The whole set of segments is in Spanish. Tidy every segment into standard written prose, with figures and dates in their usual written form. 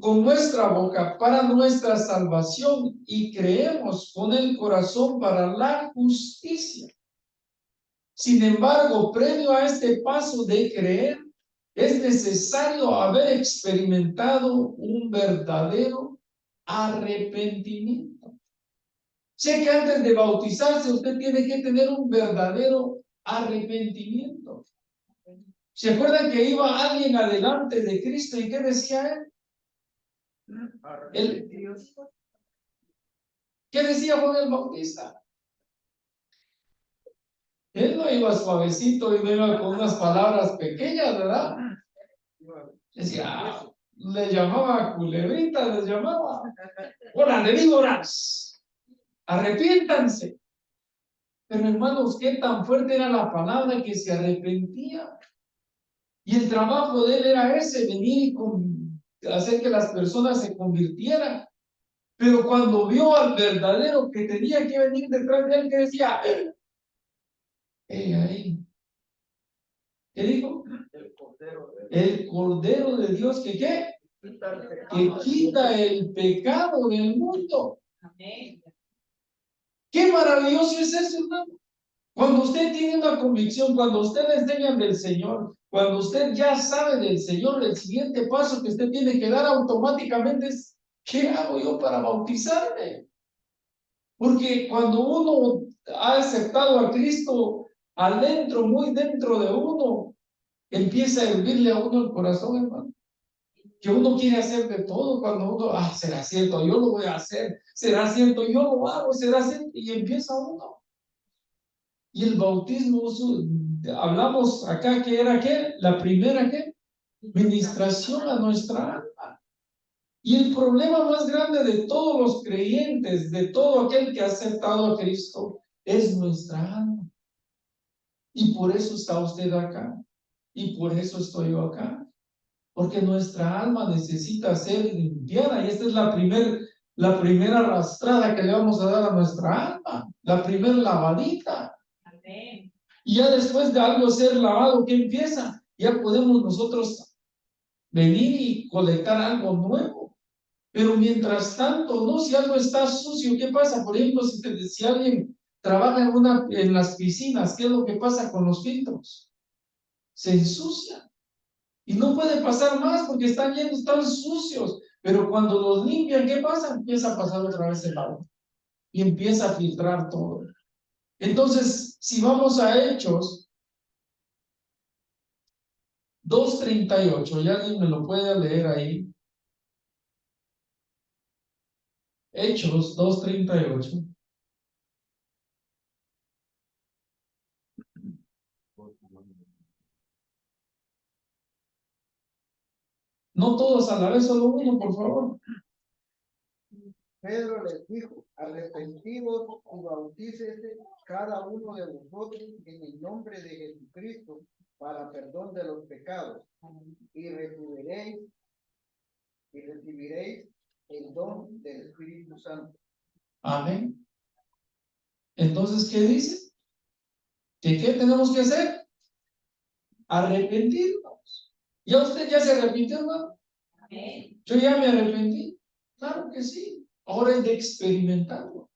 con nuestra boca para nuestra salvación y creemos con el corazón para la justicia. Sin embargo, previo a este paso de creer, es necesario haber experimentado un verdadero arrepentimiento. Sé que antes de bautizarse usted tiene que tener un verdadero arrepentimiento. ¿Se acuerdan que iba alguien adelante de Cristo y qué decía él? ¿Qué decía Juan el Bautista? Él no iba suavecito y no iba con unas palabras pequeñas, ¿verdad? Decía, le llamaba culebrita, les llamaba. ¡Órale, víboras! Arrepiéntanse. Pero hermanos, qué tan fuerte era la palabra que se arrepentía. Y el trabajo de él era ese, venir y hacer que las personas se convirtieran. Pero cuando vio al verdadero que tenía que venir detrás de él, que decía, ahí. ¿Qué dijo? El Cordero de Dios que ¿qué? Que quita el pecado del mundo. Amén. Qué maravilloso es eso, hermano. Cuando usted tiene una convicción, cuando usted le enseña del Señor, cuando usted ya sabe del Señor, el siguiente paso que usted tiene que dar automáticamente es, ¿qué hago yo para bautizarme? Porque cuando uno ha aceptado a Cristo adentro, muy dentro de uno, empieza a hervirle a uno el corazón, hermano. Que uno quiere hacer de todo cuando uno, será cierto, yo lo voy a hacer, será cierto, yo lo hago, será cierto, y empieza uno. Y el bautismo, hablamos acá que era ¿qué? La primera ¿qué? Ministración a nuestra alma. Y el problema más grande de todos los creyentes, de todo aquel que ha aceptado a Cristo, es nuestra alma. Y por eso está usted acá. Y por eso estoy yo acá. Porque nuestra alma necesita ser limpiada. Y esta es la primera arrastrada que le vamos a dar a nuestra alma. La primera lavadita. Amén. Y ya después de algo ser lavado, ¿qué empieza? Ya podemos nosotros venir y colectar algo nuevo. Pero mientras tanto, no, si algo está sucio, ¿qué pasa? Por ejemplo, si alguien trabaja en las piscinas, ¿qué es lo que pasa con los filtros? Se ensucian. Y no puede pasar más porque están llenos, están sucios. Pero cuando los limpian, ¿qué pasa? Empieza a pasar otra vez el agua. Y empieza a filtrar todo. Entonces, si vamos a Hechos 2:38, ¿ya alguien me lo puede leer ahí? Hechos 2:38. No todos a la vez, solo uno, por favor. Pedro les dijo, arrepentidos y bautícese cada uno de vosotros en el nombre de Jesucristo para perdón de los pecados y recibiréis el don del Espíritu Santo. Amén. Entonces, ¿qué dice? ¿Qué tenemos que hacer? Arrepentirnos. ¿Ya usted ya se arrepintió, hermano? Amén. Yo ya me arrepentí. Claro que sí. Ahora es de experimentarlo.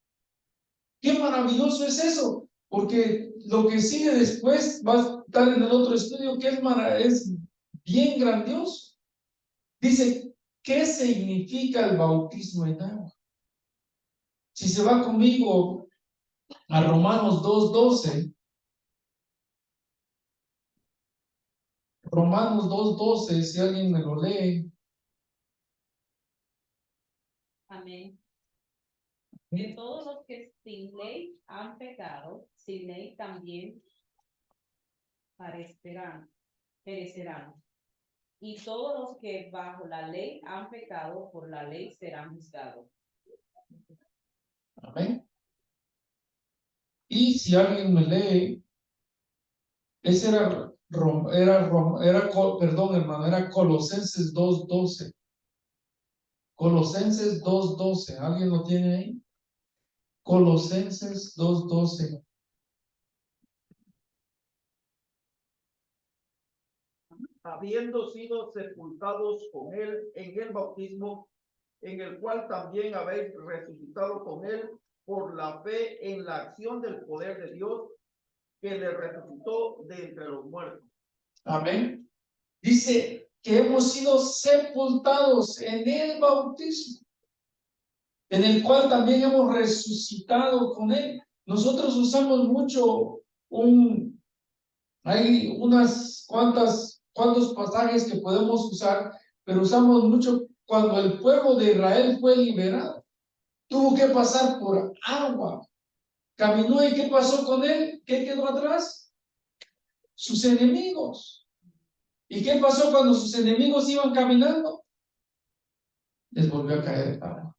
Qué maravilloso es eso, porque lo que sigue después va a estar en el otro estudio que es bien grandioso. Dice, ¿qué significa el bautismo en agua? Si se va conmigo a Romanos 2:12, Romanos 2:12, si alguien me lo lee. Amén. Que todos los que sin ley han pecado, sin ley también perecerán. Y todos los que bajo la ley han pecado, por la ley serán juzgados. Amén. Y si alguien me lee, ese perdón, hermano, era Colosenses 2:12. Colosenses 2:12. ¿Alguien lo tiene ahí? Colosenses 2:12. habiendo sido sepultados con él en el bautismo, en el cual también habéis resucitado con él por la fe en la acción del poder de Dios que le resucitó de entre los muertos. Amén. Dice que hemos sido sepultados en el bautismo, en el cual también hemos resucitado con él. Nosotros usamos mucho hay cuantos pasajes que podemos usar, pero usamos mucho cuando el pueblo de Israel fue liberado. Tuvo que pasar por agua. Caminó y ¿qué pasó con él? ¿Qué quedó atrás? Sus enemigos. ¿Y qué pasó cuando sus enemigos iban caminando? Les volvió a caer el agua.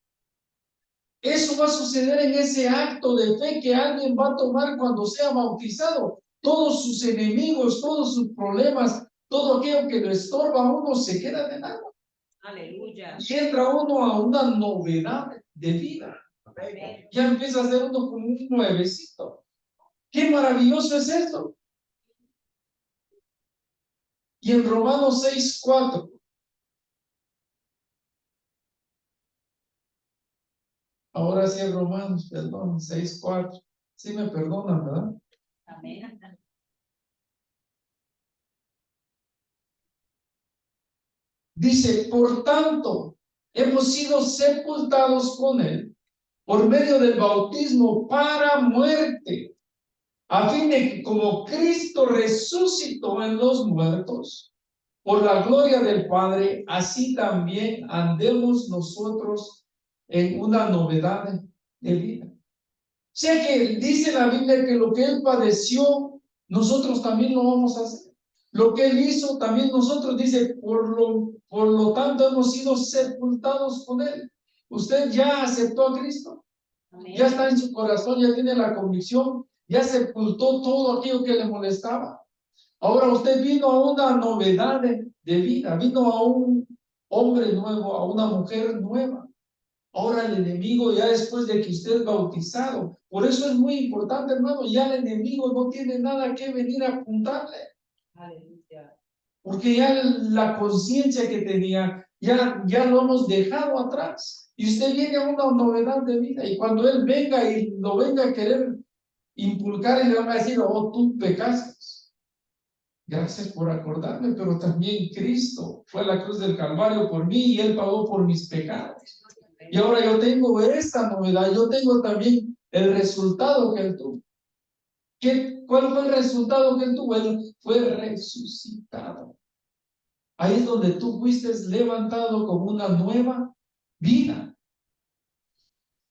Eso va a suceder en ese acto de fe que alguien va a tomar cuando sea bautizado. Todos sus enemigos, todos sus problemas, todo aquello que lo estorba a uno se queda en agua. Aleluya. Y entra uno a una novedad de vida. Amén. Ya empieza a ser uno como un nuevecito. Qué maravilloso es esto. Y en Romanos 6:4. Ahora sí en Romanos, perdón, 6:4. Sí me perdonan, ¿verdad? Amén. Dice, por tanto, hemos sido sepultados con él por medio del bautismo para muerte, a fin de que como Cristo resucitó en los muertos, por la gloria del Padre, así también andemos nosotros en una novedad de vida. O sea que dice la Biblia que lo que él padeció, nosotros también lo vamos a hacer. Lo que él hizo, también nosotros, dice, por lo tanto hemos sido sepultados con él. ¿Usted ya aceptó a Cristo? Amén. Ya está en su corazón, ya tiene la convicción, ya sepultó todo aquello que le molestaba. Ahora usted vino a una novedad de vida, vino a un hombre nuevo, a una mujer nueva. Ahora el enemigo, ya después de que usted es bautizado, por eso es muy importante, hermano, ya el enemigo no tiene nada que venir a apuntarle. Aleluya. Porque ya la conciencia que tenía, ya lo hemos dejado atrás. Y usted viene a una novedad de vida. Y cuando él venga y lo venga a querer inculcar, y le van a decir, oh, tú pecaste. Gracias por acordarme, pero también Cristo fue a la cruz del Calvario por mí y él pagó por mis pecados. Y ahora yo tengo esta novedad, yo tengo también el resultado que él tuvo. ¿Cuál fue el resultado que él tuvo? Él fue resucitado. Ahí es donde tú fuiste levantado con una nueva vida.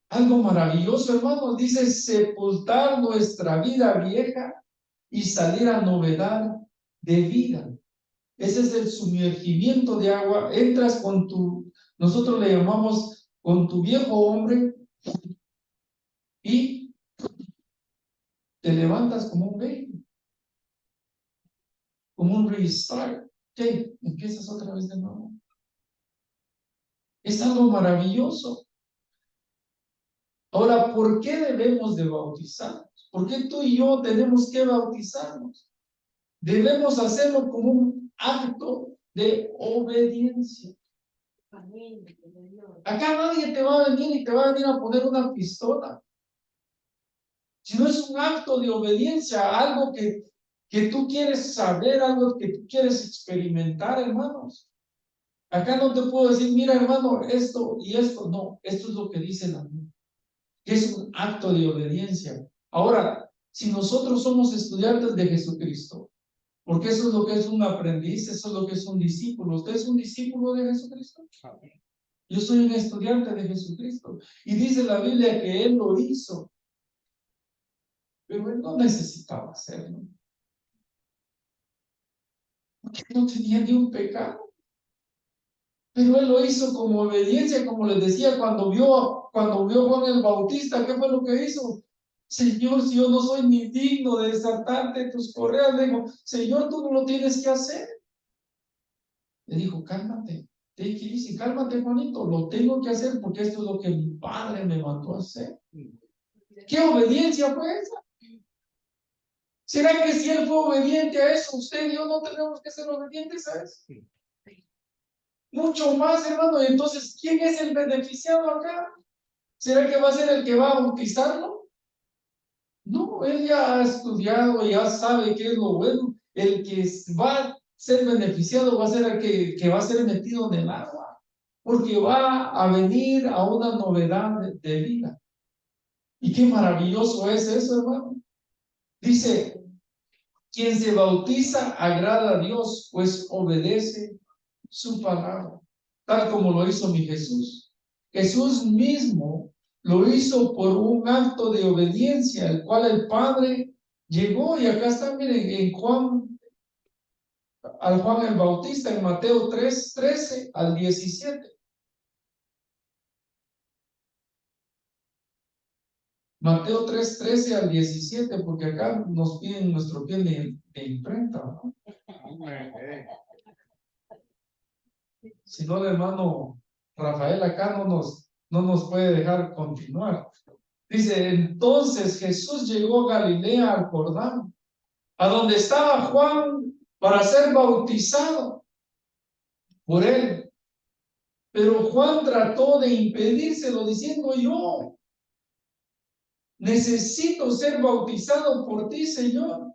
Algo maravilloso, hermanos, dice sepultar nuestra vida vieja y salir a novedad de vida. Ese es el sumergimiento de agua. Entras con nosotros le llamamos con tu viejo hombre y te levantas como un baby, como un restart. ¿Qué? Empiezas otra vez de nuevo. Es algo maravilloso. Ahora, ¿por qué debemos de bautizarnos? ¿Por qué tú y yo tenemos que bautizarnos? Debemos hacerlo como un acto de obediencia. Acá nadie te va a venir y te va a venir a poner una pistola. Si no es un acto de obediencia, algo que tú quieres saber, algo que tú quieres experimentar, hermanos. Acá no te puedo decir, mira, hermano, esto y esto. No, esto es lo que dice la Biblia, que es un acto de obediencia. Ahora, si nosotros somos estudiantes de Jesucristo, porque eso es lo que es un aprendiz, eso es lo que es un discípulo. ¿Usted es un discípulo de Jesucristo? Yo soy un estudiante de Jesucristo. Y dice la Biblia que Él lo hizo. Pero Él no necesitaba hacerlo. Porque no tenía ni un pecado. Pero Él lo hizo como obediencia, como les decía, cuando vio Juan el Bautista, ¿qué fue lo que hizo? Señor, si yo no soy ni digno de desatarte tus correas, le digo, Señor, tú no lo tienes que hacer. Le dijo, cálmate. Take it easy, cálmate, Juanito, lo tengo que hacer porque esto es lo que mi padre me mandó a hacer. ¿Qué obediencia fue esa? ¿Será que si él fue obediente a eso, usted y yo no tenemos que ser obedientes a eso? Mucho más, hermano. Entonces, ¿quién es el beneficiado acá? ¿Será que va a ser el que va a bautizarlo? No, él ya ha estudiado, ya sabe qué es lo bueno. El que va a ser beneficiado va a ser el que va a ser metido en el agua, porque va a venir a una novedad de vida. Y qué maravilloso es eso, hermano. Dice, quien se bautiza agrada a Dios, pues obedece su palabra, tal como lo hizo mi Jesús. Jesús mismo lo hizo por un acto de obediencia, el cual el Padre llegó, y acá está, miren, en Juan, al Juan el Bautista, en Mateo 3:13 al 17. Mateo 3:13 al 17, porque acá nos piden nuestro pie de imprenta, ¿no? Si no, el hermano Rafael acá no nos puede dejar continuar. Dice, entonces Jesús llegó a Galilea, al Jordán, a donde estaba Juan para ser bautizado por él. Pero Juan trató de impedírselo diciendo, yo necesito ser bautizado por ti, Señor,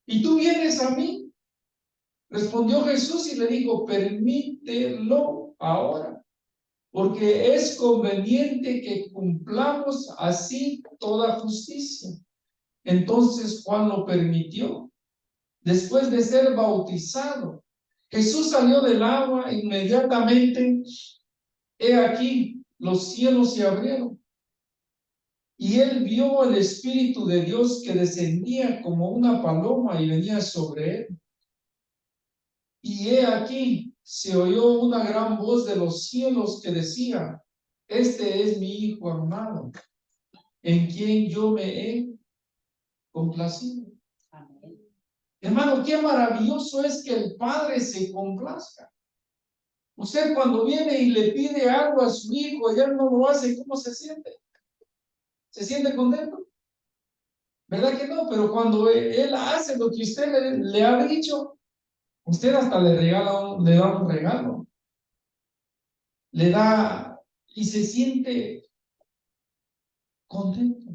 y tú vienes a mí. Respondió Jesús y le dijo, permítelo ahora, porque es conveniente que cumplamos así toda justicia. Entonces Juan lo permitió. Después de ser bautizado, Jesús salió del agua inmediatamente. He aquí, los cielos se abrieron y él vio el Espíritu de Dios que descendía como una paloma y venía sobre él. Y he aquí, se oyó una gran voz de los cielos que decía, este es mi Hijo amado, en quien yo me he complacido. Amén. Hermano, qué maravilloso es que el Padre se complazca. Usted cuando viene y le pide algo a su hijo y él no lo hace, ¿cómo se siente? ¿Se siente contento? ¿Verdad que no? Pero cuando él hace lo que usted le ha dicho, usted hasta le da un regalo. Le da y se siente contento.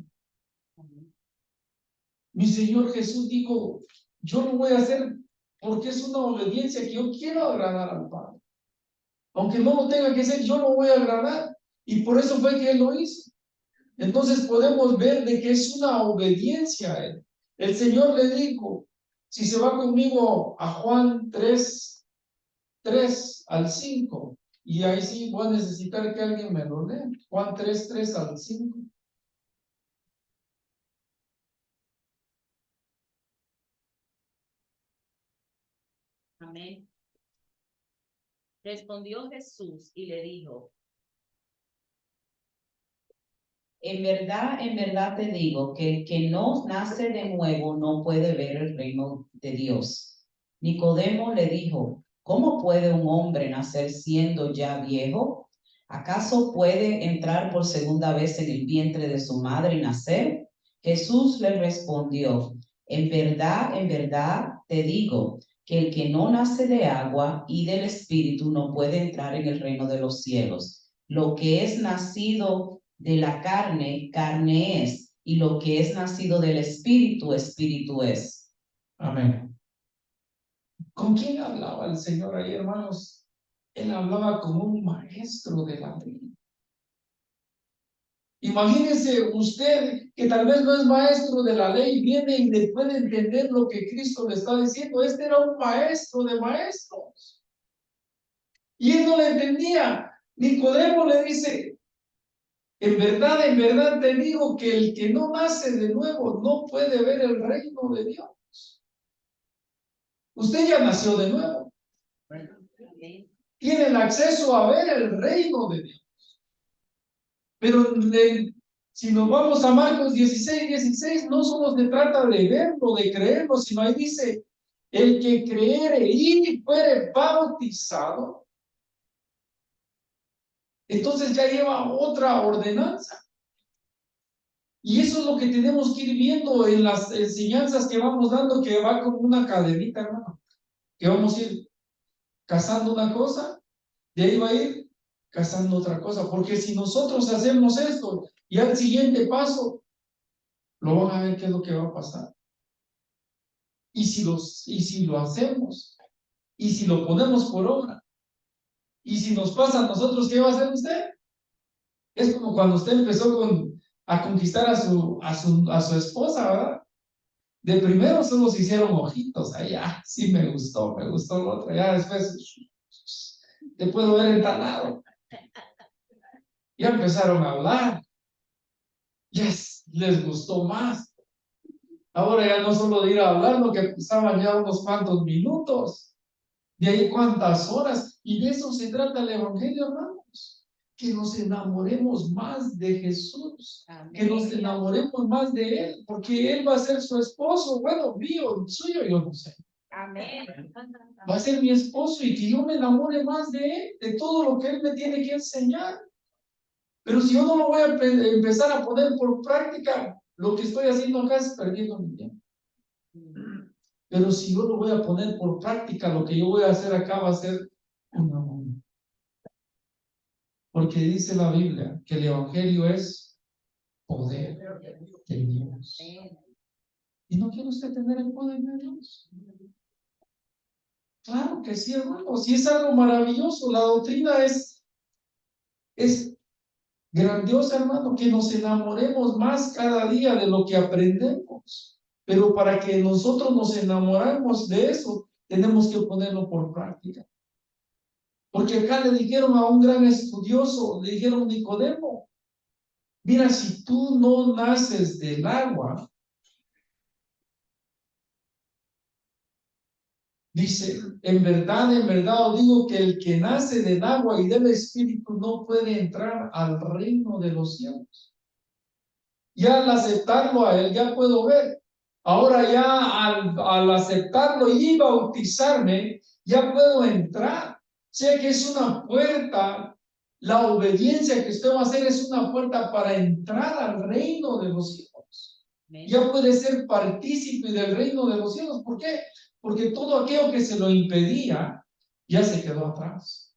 Mi Señor Jesús dijo, yo lo voy a hacer porque es una obediencia que yo quiero agradar al Padre. Aunque no lo tenga que hacer, yo lo voy a agradar. Y por eso fue que Él lo hizo. Entonces podemos ver de que es una obediencia a Él. El Señor le dijo, si se va conmigo a Juan 3 al 5, y ahí sí voy a necesitar que alguien me lo lea. Juan 3 al 5. Amén. Respondió Jesús y le dijo, en verdad te digo que el que no nace de nuevo no puede ver el reino de Dios. Nicodemo le dijo, ¿cómo puede un hombre nacer siendo ya viejo? ¿Acaso puede entrar por segunda vez en el vientre de su madre y nacer? Jesús le respondió, en verdad te digo que el que no nace de agua y del Espíritu no puede entrar en el reino de los cielos. Lo que es nacido de la carne, carne es, y lo que es nacido del Espíritu, Espíritu es. Amén. ¿Con quién hablaba el Señor ahí, hermanos? Él hablaba como un maestro de la ley. Imagínese usted que tal vez no es maestro de la ley, viene y le puede entender lo que Cristo le está diciendo. Este era un maestro de maestros. Y él no le entendía. Nicodemo le dice, en verdad te digo que el que no nace de nuevo no puede ver el reino de Dios. Usted ya nació de nuevo. Tiene el acceso a ver el reino de Dios. Pero si nos vamos a Marcos 16, no solo se trata de verlo, de creerlo, sino ahí dice, el que creere y fuere bautizado, entonces ya lleva otra ordenanza. Y eso es lo que tenemos que ir viendo en las enseñanzas que vamos dando, que va como una cadenita, hermano, que vamos a ir cazando una cosa, de ahí va a ir cazando otra cosa, porque si nosotros hacemos esto y al siguiente paso, lo van a ver qué es lo que va a pasar. Y si lo hacemos, y si lo ponemos por obra, y si nos pasa a nosotros, ¿qué va a hacer usted? Es como cuando usted empezó a conquistar a su esposa, ¿verdad? De primero solo se hicieron ojitos, ahí ya, sí me gustó lo otro, ya después te puedo ver entalado. Ya empezaron a hablar, ya les gustó más. Ahora ya no solo de ir a hablar, lo que pasaban ya unos cuantos minutos, de ahí cuántas horas, y de eso se trata el Evangelio, hermanos, que nos enamoremos más de Jesús, que nos enamoremos más de Él, porque Él va a ser su esposo, bueno, mío, suyo, yo no sé. Amén. Va a ser mi esposo y que yo me enamore más de Él, de todo lo que Él me tiene que enseñar. Pero si yo no lo voy a empezar a poner por práctica, lo que estoy haciendo acá es perdiendo mi tiempo. Pero si yo lo voy a poner por práctica, lo que yo voy a hacer acá va a ser un amor. Porque dice la Biblia que el Evangelio es poder de Dios. ¿Y no quiere usted tener el poder de Dios? Claro que sí, hermano. Si es algo maravilloso, la doctrina es grandiosa, hermano, que nos enamoremos más cada día de lo que aprendemos. Pero para que nosotros nos enamoremos de eso, tenemos que ponerlo por práctica. Porque acá le dijeron a un gran estudioso, le dijeron Nicodemo, mira, si tú no naces del agua, dice, en verdad os digo que el que nace del agua y del Espíritu no puede entrar al reino de los cielos. Ya al aceptarlo a él, ya puedo ver. Ahora ya al aceptarlo y bautizarme, ya puedo entrar. Sé que es una puerta, la obediencia que usted va a hacer es una puerta para entrar al reino de los cielos. Ya puede ser partícipe del reino de los cielos. ¿Por qué? Porque todo aquello que se lo impedía ya se quedó atrás.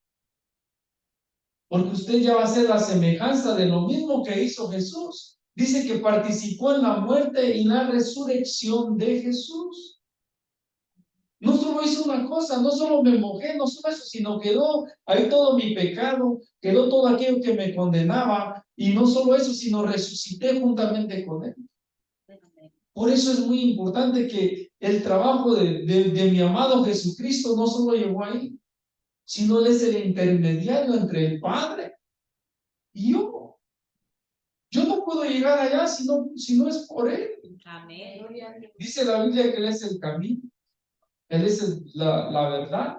Porque usted ya va a ser la semejanza de lo mismo que hizo Jesús. Dice que participó en la muerte y la resurrección de Jesús. No solo hizo una cosa, no solo me mojé, no solo eso, sino quedó ahí todo mi pecado, quedó todo aquello que me condenaba, y no solo eso, sino resucité juntamente con él. Por eso es muy importante que el trabajo de mi amado Jesucristo no solo llegó ahí, sino él es el intermediario entre el Padre y yo. Yo no puedo llegar allá si no es por él. Amén. Dice la Biblia que él es el camino, él es la verdad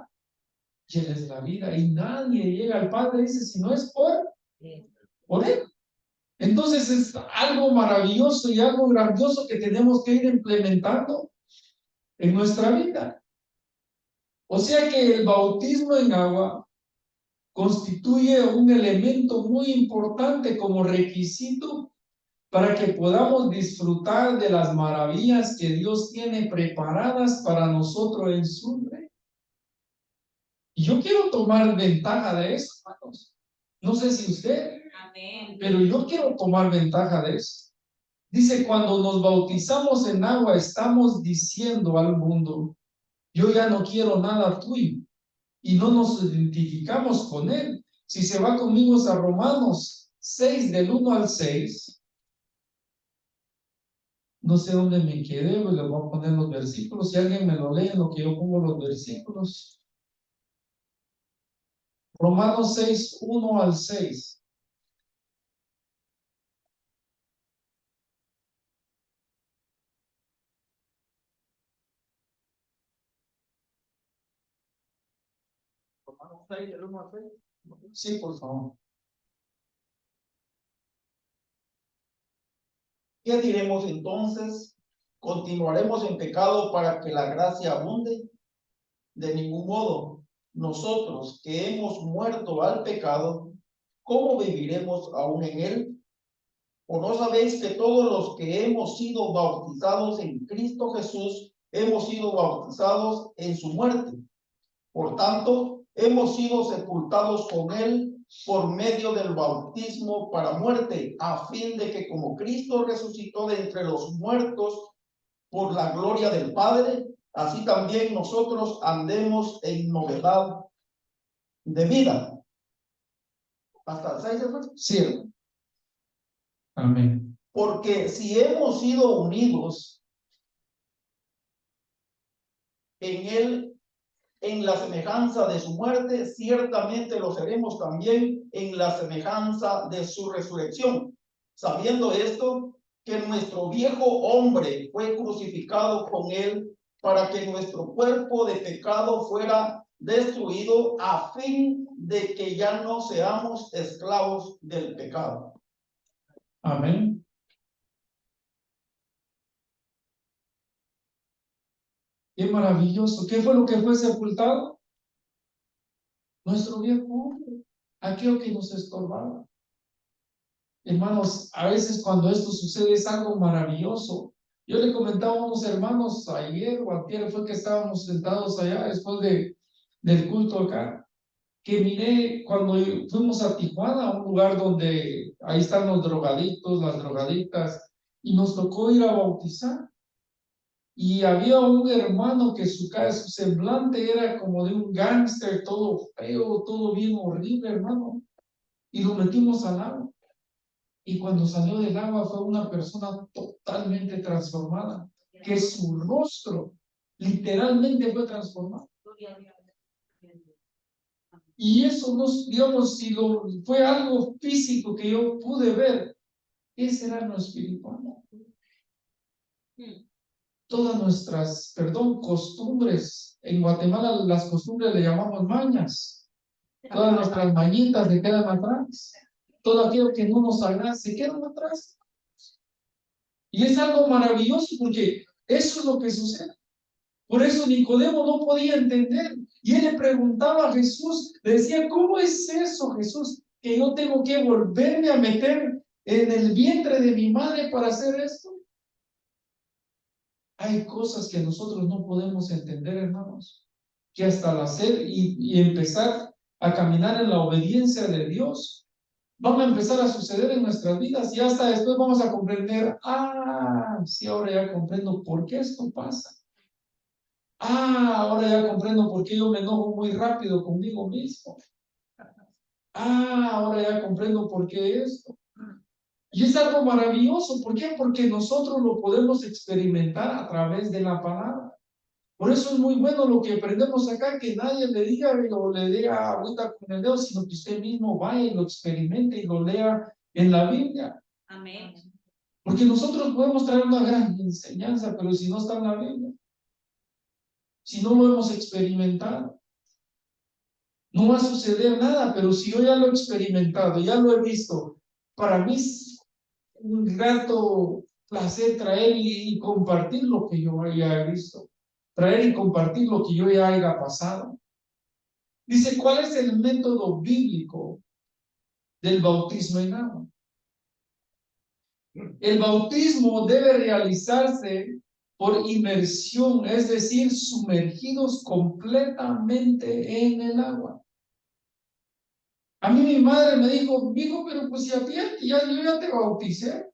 y él es la vida. Y nadie llega al Padre, dice, si no es por él. Entonces es algo maravilloso y algo grandioso que tenemos que ir implementando en nuestra vida. O sea que el bautismo en agua constituye un elemento muy importante como requisito para que podamos disfrutar de las maravillas que Dios tiene preparadas para nosotros en su reino. Y yo quiero tomar ventaja de eso, hermanos. No sé si usted, pero yo quiero tomar ventaja de eso. Dice, cuando nos bautizamos en agua, estamos diciendo al mundo, yo ya no quiero nada tuyo, y no nos identificamos con él. Si se va conmigo a Romanos 6, del 1 al 6, no sé dónde me quedé, pues le voy a poner los versículos. Si alguien me lo lee en lo que yo pongo los versículos. Romanos 6, 1 al 6. Romanos 6, del 1 al 6. Sí, por favor. ¿Qué diremos entonces? ¿Continuaremos en pecado para que la gracia abunde? De ningún modo. Nosotros que hemos muerto al pecado, ¿cómo viviremos aún en él? ¿O no sabéis que todos los que hemos sido bautizados en Cristo Jesús, hemos sido bautizados en su muerte? Por tanto, hemos sido sepultados con él por medio del bautismo para muerte, a fin de que como Cristo resucitó de entre los muertos por la gloria del Padre, así también nosotros andemos en novedad de vida. ¿Hasta el 6 se fue? Cierto. Amén. Porque si hemos sido unidos en él, en la semejanza de su muerte, ciertamente lo seremos también en la semejanza de su resurrección. Sabiendo esto, que nuestro viejo hombre fue crucificado con él para que nuestro cuerpo de pecado fuera destruido, a fin de que ya no seamos esclavos del pecado. Amén. Qué maravilloso. ¿Qué fue lo que fue sepultado? Nuestro viejo hombre, aquello que nos estorbaba. Hermanos, a veces cuando esto sucede es algo maravilloso. Yo le comentaba a unos hermanos ayer o antier, fue que estábamos sentados allá después del culto acá, que miré cuando fuimos a Tijuana, a un lugar donde ahí están los drogadictos, las drogadictas, y nos tocó ir a bautizar. Y había un hermano que su semblante era como de un gángster, todo feo, todo bien horrible, hermano. Y lo metimos al agua. Y cuando salió del agua fue una persona totalmente transformada, que su rostro literalmente fue transformado. Y eso no, digamos, si fue algo físico que yo pude ver, ese era lo espiritual. Todas nuestras, costumbres, en Guatemala las costumbres le llamamos mañas. Todas nuestras mañitas se quedan atrás. Todo aquello que no nos agrada se quedan atrás. Y es algo maravilloso porque eso es lo que sucede. Por eso Nicodemo no podía entender. Y él le preguntaba a Jesús, le decía, ¿cómo es eso, Jesús? Que yo tengo que volverme a meter en el vientre de mi madre para hacer esto. Hay cosas que nosotros no podemos entender, hermanos, que hasta al hacer y empezar a caminar en la obediencia de Dios, van a empezar a suceder en nuestras vidas y hasta después vamos a comprender, sí, ahora ya comprendo por qué esto pasa. Ahora ya comprendo por qué yo me enojo muy rápido conmigo mismo. Ahora ya comprendo por qué esto. Y es algo maravilloso. ¿Por qué? Porque nosotros lo podemos experimentar a través de la palabra. Por eso es muy bueno lo que aprendemos acá, que nadie le diga o le diga ahorita con el dedo, sino que usted mismo vaya y lo experimente y lo lea en la Biblia. Amén. Porque nosotros podemos traer una gran enseñanza, pero si no está en la Biblia, si no lo hemos experimentado, no va a suceder nada. Pero si yo ya lo he experimentado, ya lo he visto, para mí es un grato placer traer y compartir lo que yo haya visto, traer y compartir lo que yo ya haya pasado. Dice, ¿cuál es el método bíblico del bautismo en agua? El bautismo debe realizarse por inmersión, es decir, sumergidos completamente en el agua. A mí mi madre me dijo, hijo, pero pues si a ti yo ya te bauticé.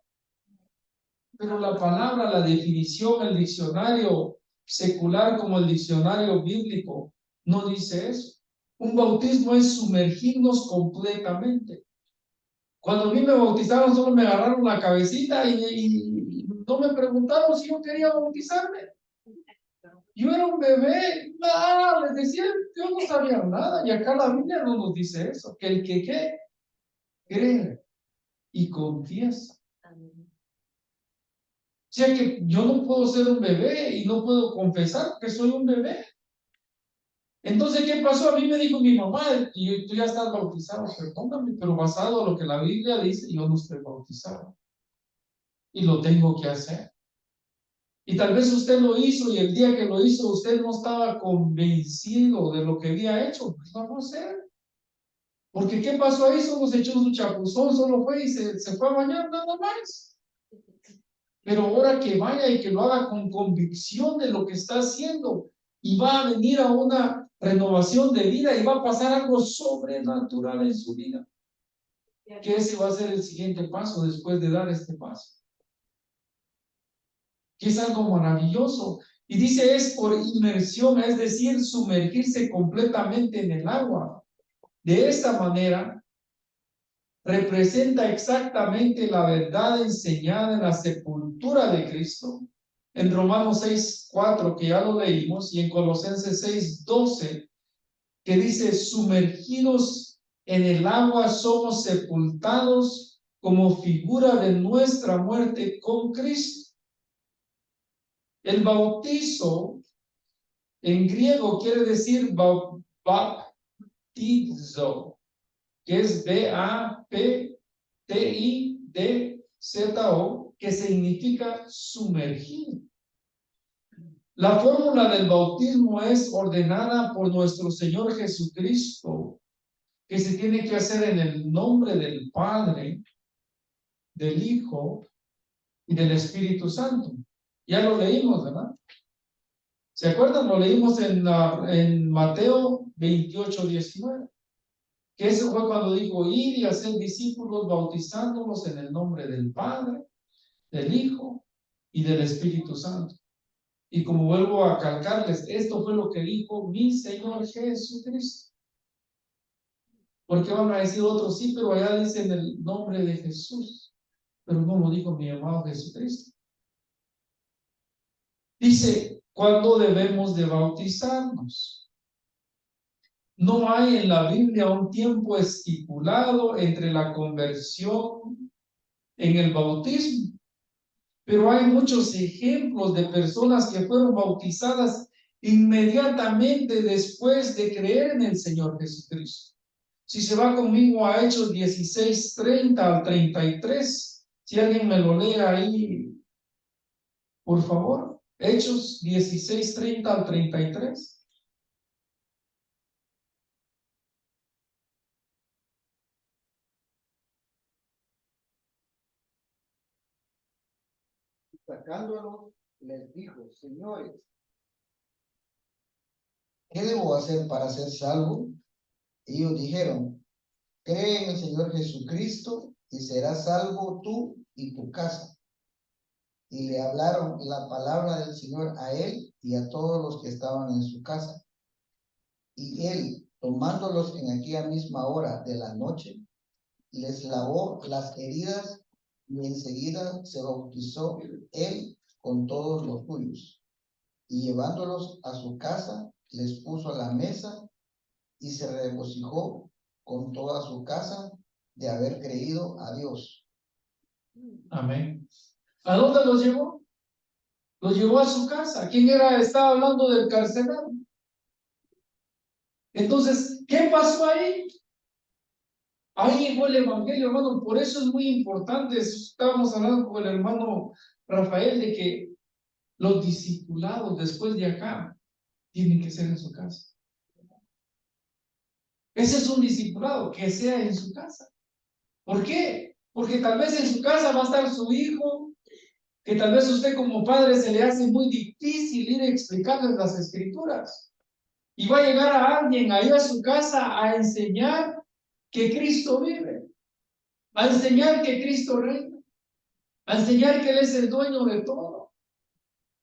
Pero la palabra, la definición, el diccionario secular como el diccionario bíblico, no dice eso. Un bautismo es sumergirnos completamente. Cuando a mí me bautizaron, solo me agarraron la cabecita y no me preguntaron si yo quería bautizarme. Yo era un bebé, les decía, yo no sabía nada. Y acá la Biblia no nos dice eso, que el que ¿qué? Cree y confiesa. O sea que yo no puedo ser un bebé y no puedo confesar que soy un bebé. Entonces, ¿qué pasó? A mí me dijo mi mamá, y tú ya estás bautizado, perdóname, pero basado en lo que la Biblia dice, yo no estoy bautizado. Y lo tengo que hacer. Y tal vez usted lo hizo y el día que lo hizo usted no estaba convencido de lo que había hecho. Pues vamos a hacer. Porque ¿qué pasó ahí? Solo se echó su chapuzón, solo fue y se fue a bañar nada más. Pero ahora que vaya y que lo haga con convicción de lo que está haciendo, y va a venir a una renovación de vida y va a pasar algo sobrenatural en su vida. Que ese va a ser el siguiente paso después de dar este paso. Que es algo maravilloso. Y dice, es por inmersión, es decir, sumergirse completamente en el agua. De esta manera, representa exactamente la verdad enseñada en la sepultura de Cristo, en Romanos 6:4, que ya lo leímos, y en Colosenses 6:12, que dice, sumergidos en el agua somos sepultados como figura de nuestra muerte con Cristo. El bautizo en griego quiere decir baptizo, que es BAPTIDZO, que significa sumergir. La fórmula del bautismo es ordenada por nuestro Señor Jesucristo, que se tiene que hacer en el nombre del Padre, del Hijo y del Espíritu Santo. Ya lo leímos, ¿verdad? ¿Se acuerdan? Lo leímos en Mateo 28:19. Que eso fue cuando dijo, ir y hacer discípulos bautizándolos en el nombre del Padre, del Hijo y del Espíritu Santo. Y como vuelvo a calcarles, esto fue lo que dijo mi Señor Jesucristo. Porque van a decir otros, sí, pero allá dicen el nombre de Jesús. Pero no lo dijo mi amado Jesucristo. Dice, ¿cuándo debemos de bautizarnos? No hay en la Biblia un tiempo estipulado entre la conversión en el bautismo, pero hay muchos ejemplos de personas que fueron bautizadas inmediatamente después de creer en el Señor Jesucristo. Si se va conmigo a Hechos 16:30 al 33, si alguien me lo lee ahí, por favor. Hechos 16:30 al 33. Sacándolos, les dijo, señores, ¿qué debo hacer para ser salvo? Ellos dijeron, cree en el Señor Jesucristo y serás salvo tú y tu casa. Y le hablaron la palabra del Señor a él y a todos los que estaban en su casa. Y él, tomándolos en aquella misma hora de la noche, les lavó las heridas y enseguida se bautizó él con todos los suyos. Y llevándolos a su casa, les puso a la mesa y se regocijó con toda su casa de haber creído a Dios. Amén. ¿A dónde los llevó? Los llevó a su casa. ¿Quién era? Estaba hablando del carcelero. Entonces, ¿qué pasó ahí? Ahí llegó el evangelio, hermano. Por eso es muy importante. Estábamos hablando con el hermano Rafael de que los discipulados después de acá tienen que ser en su casa. Ese es un discipulado, que sea en su casa. ¿Por qué? Porque tal vez en su casa va a estar su hijo, que tal vez usted como padre se le hace muy difícil ir a explicarles las escrituras. Y va a llegar a alguien ahí a su casa a enseñar que Cristo vive, a enseñar que Cristo reina, a enseñar que Él es el dueño de todo.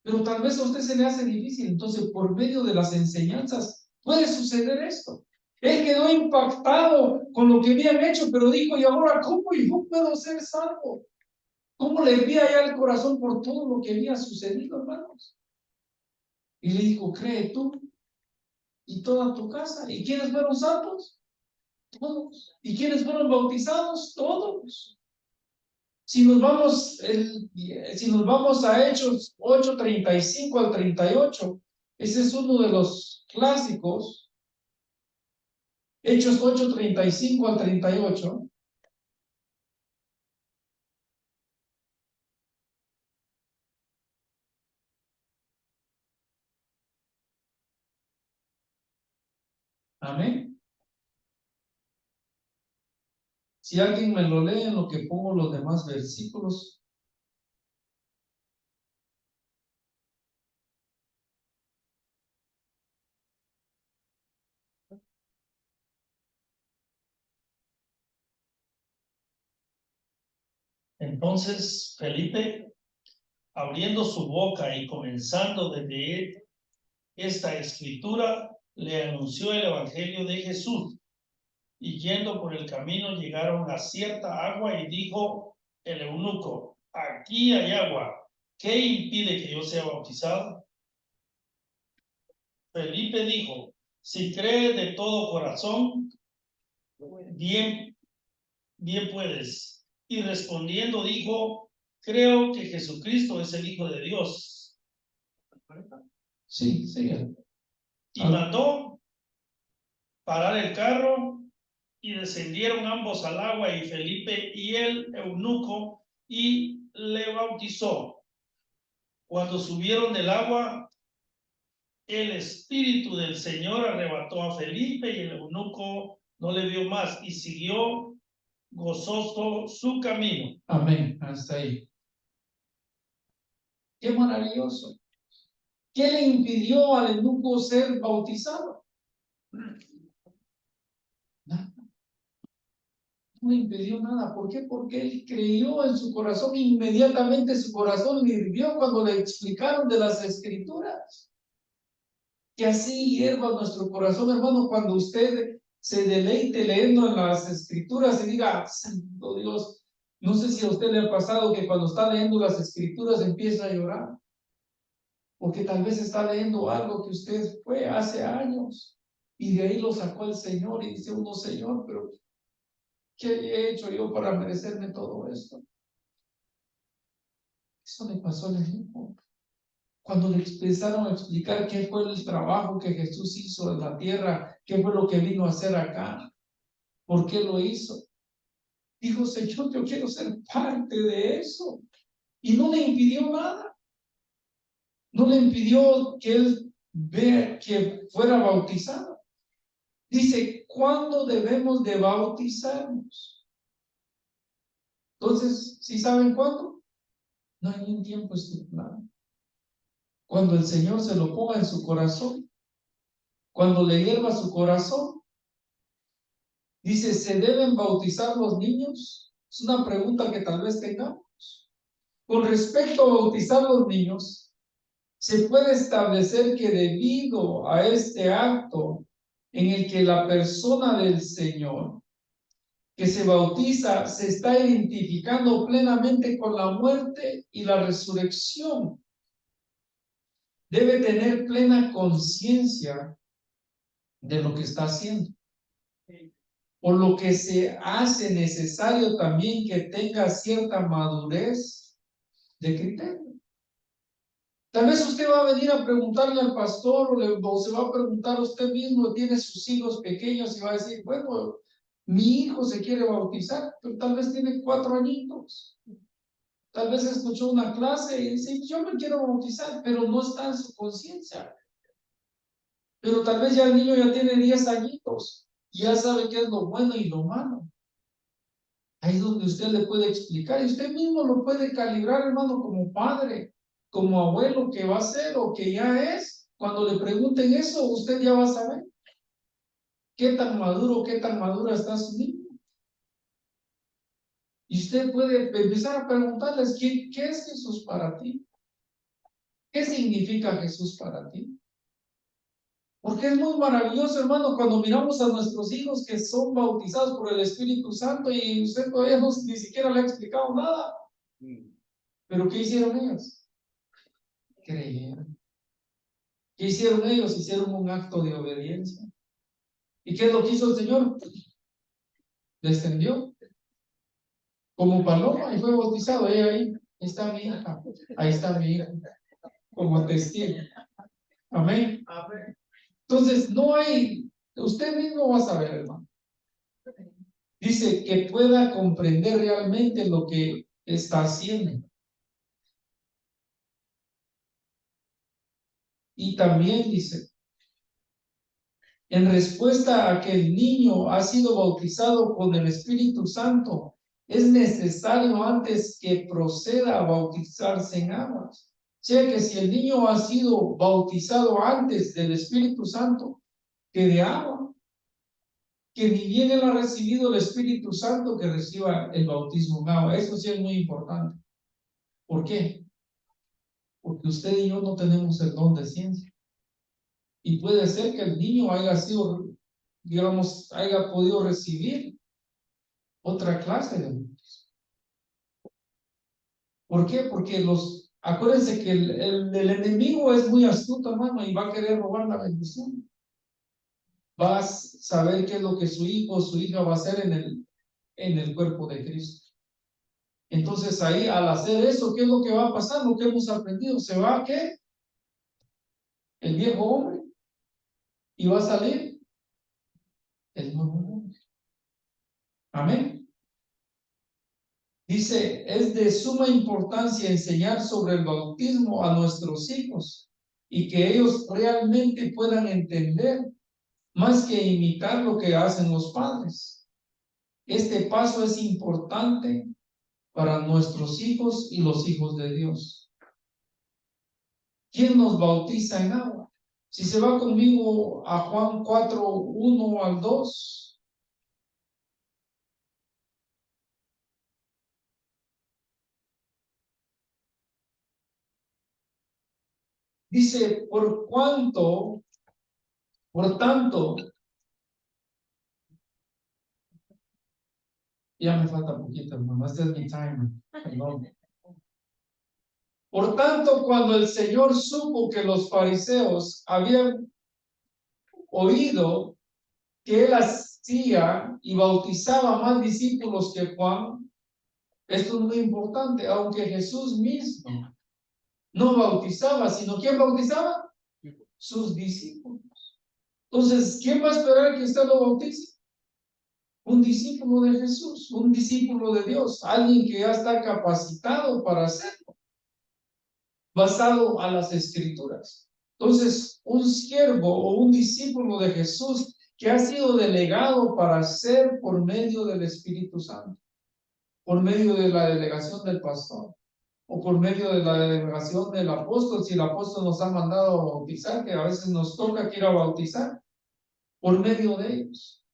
Pero tal vez a usted se le hace difícil. Entonces, por medio de las enseñanzas puede suceder esto. Él quedó impactado con lo que habían hecho, pero dijo, ¿y ahora cómo yo puedo ser salvo? ¿Cómo le envía ya el corazón por todo lo que había sucedido, hermanos? Y le dijo, cree tú y toda tu casa. ¿Y quiénes fueron salvos? Todos. ¿Y quiénes fueron bautizados? Todos. Si nos vamos a Hechos 8:35 al 38, ese es uno de los clásicos. Hechos 8:35 al 38. Amén. Si alguien me lo lee en lo que pongo los demás versículos. Entonces Felipe, abriendo su boca y comenzando desde esta escritura, le anunció el evangelio de Jesús. Y yendo por el camino llegaron a cierta agua y dijo el eunuco: aquí hay agua, ¿qué impide que yo sea bautizado? Felipe dijo: si crees de todo corazón, bien puedes. Y respondiendo dijo: creo que Jesucristo es el Hijo de Dios. Sí, sí. Y mandó parar el carro, y descendieron ambos al agua, y Felipe y el eunuco, y le bautizó. Cuando subieron del agua, el Espíritu del Señor arrebató a Felipe, y el eunuco no le vio más, y siguió gozoso su camino. Amén, hasta ahí. Qué maravilloso. ¿Qué le impidió al eunuco ser bautizado? Nada. No le impidió nada. ¿Por qué? Porque él creyó en su corazón. Inmediatamente su corazón le hirvió cuando le explicaron de las escrituras. Que así hierva nuestro corazón, hermano, cuando usted se deleite leyendo en las escrituras y diga: santo Dios. No sé si a usted le ha pasado que cuando está leyendo las escrituras empieza a llorar. Porque tal vez está leyendo algo que usted fue hace años y de ahí lo sacó el Señor y dice uno: Señor, pero ¿qué he hecho yo para merecerme todo esto? Eso le pasó al eunuco. Cuando le empezaron a explicar qué fue el trabajo que Jesús hizo en la tierra, qué fue lo que vino a hacer acá, por qué lo hizo, dijo: Señor, yo quiero ser parte de eso. Y no le impidió nada. No le impidió que él vea que fuera bautizado. Dice: ¿cuándo debemos de bautizarnos? Entonces, ¿sí saben cuándo? No hay un tiempo estipulado. Cuando el Señor se lo ponga en su corazón, cuando le hierva su corazón. Dice: ¿se deben bautizar los niños? Es una pregunta que tal vez tengamos. Con respecto a bautizar los niños, se puede establecer que debido a este acto en el que la persona del Señor que se bautiza se está identificando plenamente con la muerte y la resurrección, debe tener plena conciencia de lo que está haciendo. Por lo que se hace necesario también que tenga cierta madurez de criterio. Tal vez usted va a venir a preguntarle al pastor o se va a preguntar a usted mismo, tiene sus hijos pequeños y va a decir: bueno, mi hijo se quiere bautizar, pero tal vez tiene 4 añitos. Tal vez escuchó una clase y dice: yo me quiero bautizar, pero no está en su conciencia. Pero tal vez ya el niño ya tiene 10 añitos y ya sabe qué es lo bueno y lo malo. Ahí es donde usted le puede explicar y usted mismo lo puede calibrar, hermano, como padre, como abuelo que va a ser o que ya es. Cuando le pregunten eso, usted ya va a saber qué tan maduro, qué tan madura está su niño. Y usted puede empezar a preguntarles: ¿qué es Jesús para ti? ¿Qué significa Jesús para ti? Porque es muy maravilloso, hermano, cuando miramos a nuestros hijos que son bautizados por el Espíritu Santo y usted todavía ni siquiera le ha explicado nada. ¿Pero qué hicieron ellos? Creyeron. ¿Qué hicieron ellos? Hicieron un acto de obediencia. ¿Y qué es lo que hizo el Señor? Descendió como paloma y fue bautizado. Ahí está mi hija. Ahí está mi hija. Como testigo. Amén. Entonces, no hay, usted mismo va a saber, hermano. Dice que pueda comprender realmente lo que está haciendo. Y también dice, en respuesta a que el niño ha sido bautizado con el Espíritu Santo, es necesario antes que proceda a bautizarse en aguas. O sea que si el niño ha sido bautizado antes del Espíritu Santo que de agua, que ni bien él ha recibido el Espíritu Santo, que reciba el bautismo en agua. Eso sí es muy importante. ¿Por qué? Porque usted y yo no tenemos el don de ciencia. Y puede ser que el niño haya sido, digamos, haya podido recibir otra clase de bautismo. ¿Por qué? Porque acuérdense que el enemigo es muy astuto, hermano, y va a querer robar la bendición. Va a saber qué es lo que su hijo o su hija va a hacer en el cuerpo de Cristo. Entonces ahí, al hacer eso, ¿qué es lo que va a pasar? Lo que hemos aprendido, se va a ¿qué? El viejo hombre, y va a salir el nuevo hombre. Amén. Dice, es de suma importancia enseñar sobre el bautismo a nuestros hijos y que ellos realmente puedan entender más que imitar lo que hacen los padres. Este paso es importante para nuestros hijos y los hijos de Dios. ¿Quién nos bautiza en agua? Si se va conmigo a Juan 4, 1 al 2. Dice, por tanto, ya me falta poquito, hermano, este es mi timer, perdón. Por tanto, cuando el Señor supo que los fariseos habían oído que él hacía y bautizaba más discípulos que Juan, esto es muy importante, aunque Jesús mismo no bautizaba, sino ¿quién bautizaba? Sus discípulos. Entonces, ¿quién va a esperar que usted lo bautice? Un discípulo de Jesús, un discípulo de Dios, alguien que ya está capacitado para hacerlo, basado a las escrituras. Entonces, un siervo o un discípulo de Jesús que ha sido delegado para hacer por medio del Espíritu Santo, por medio de la delegación del pastor, o por medio de la delegación del apóstol, si el apóstol nos ha mandado a bautizar, que a veces nos toca que ir a bautizar, por medio de ellos.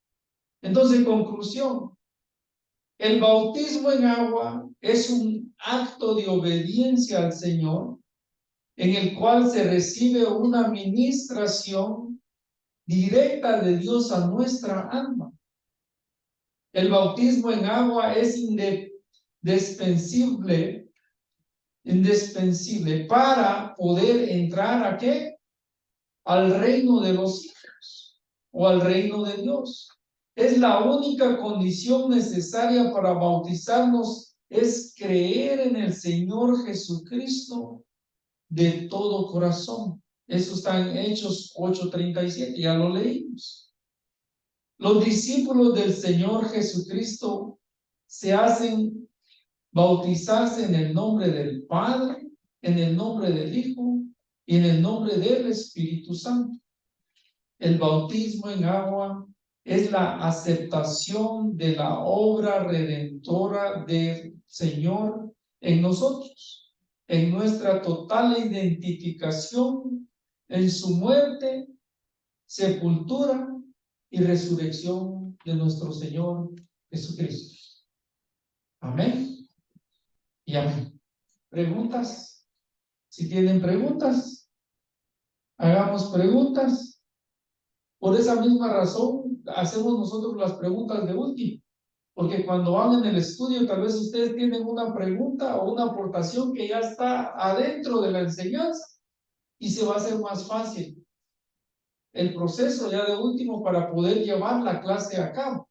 Entonces, en conclusión, el bautismo en agua es un acto de obediencia al Señor, en el cual se recibe una ministración directa de Dios a nuestra alma. El bautismo en agua es indispensable para poder entrar ¿a qué? Al reino de los cielos o al reino de Dios. Es la única condición necesaria para bautizarnos, es creer en el Señor Jesucristo de todo corazón. Eso está en Hechos 8:37, ya lo leímos. Los discípulos del Señor Jesucristo se hacen bautizarse en el nombre del Padre, en el nombre del Hijo y en el nombre del Espíritu Santo. El bautismo en agua es la aceptación de la obra redentora del Señor en nosotros, en nuestra total identificación en su muerte, sepultura y resurrección de nuestro Señor Jesucristo. Amén y amén. ¿Preguntas? Si tienen preguntas, hagamos preguntas. Por esa misma razón, hacemos nosotros las preguntas de último. Porque cuando van en el estudio, tal vez ustedes tienen una pregunta o una aportación que ya está adentro de la enseñanza y se va a hacer más fácil el proceso ya de último para poder llevar la clase a cabo.